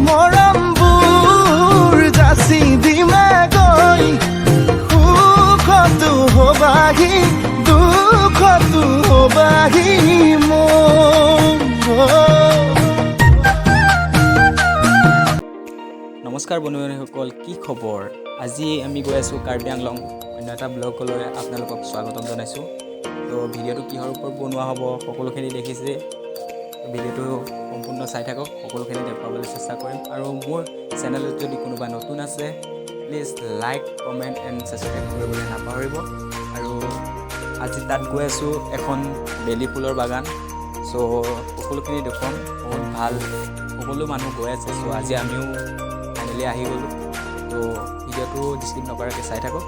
মৰমবোৰ যাচি দিমে গৈ সুখতো হবাহি দুখতো হবাহি নমস্কাৰ বন্ধুসকল, কি খবৰ? আজি আমি গৈ আছোঁ কাৰ্বি আংলং অন্য এটা ব্লগলৈ আপোনালোকক স্বাগতম জনাইছোঁ। তো ভিডিঅ'টো কিহৰ ওপৰত বনোৱা হ'ব সকলোখিনি দেখিছে। ভিডিঅ'টো সম্পূৰ্ণ চাই থাকক, সকলোখিনি দেখুৱাবলৈ চেষ্টা কৰিম। আৰু মোৰ চেনেলত যদি কোনোবা নতুন আছে please like comment and subscribe কৰিবলৈ নাপাহৰিব। আৰু আজি তাত গৈ আছোঁ এখন বেলি ফুলৰ বাগান। চ' সকলোখিনি দেখুৱাম, বহুত ভাল, সকলো মানুহ গৈ আছে। চ' আজি আমিও ফাইনেলি আহি গ'লোঁ। তো ভিডিঅ'টো ডিস্কিপ নকৰাকৈ চাই থাকক।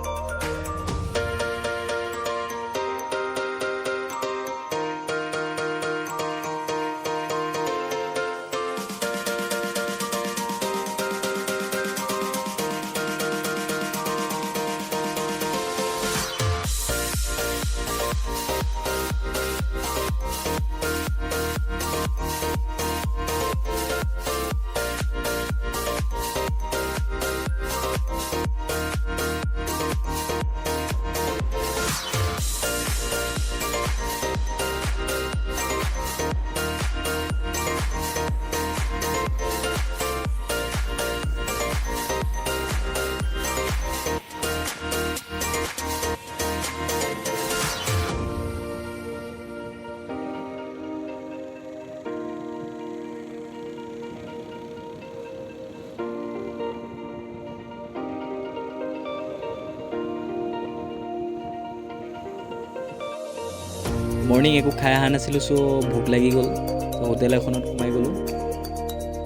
মৰ্ণিং একো খাই অহা নাছিলোঁ, চ' ভোক লাগি গ'ল। চ' হোটেল এখনত সোমাই গ'লোঁ।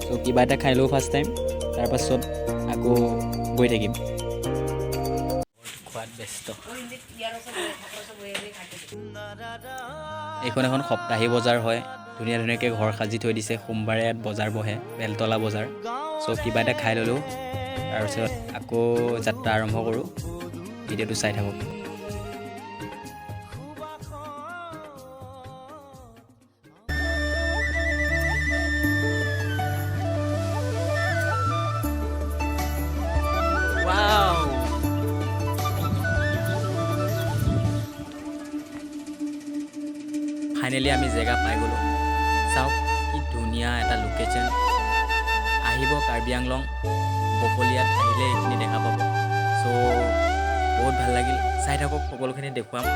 চ' কিবা এটা খাই লওঁ ফাৰ্ষ্ট টাইম, তাৰপাছত আকৌ গৈ থাকিম। খোৱাত ব্যস্ত। এইখন এখন সপ্তাহী বজাৰ হয়। ধুনীয়া ধুনীয়াকৈ ঘৰ সাজি থৈ দিছে। সোমবাৰে ইয়াত বজাৰ বহে, বেলতলা বজাৰ। চ' কিবা এটা খাই ল'লোঁ, তাৰপিছত আকৌ যাত্ৰা আৰম্ভ কৰোঁ। ভিডিঅ'টো চাই থাকক। ফাইনেলি আমি জেগা পাই গ'লোঁ। চাওক কি ধুনীয়া এটা লোকেশ্যন। আহিব কাৰ্বি আংলং, বকলিয়াত আহিলে এইখিনি দেখা পাব। চ' বহুত ভাল লাগিল, চাই থাকক, সকলোখিনি দেখুৱাম।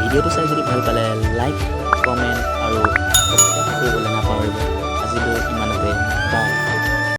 ভিডিঅ'টো চাই যদি ভাল পালে লাইক কমেণ্ট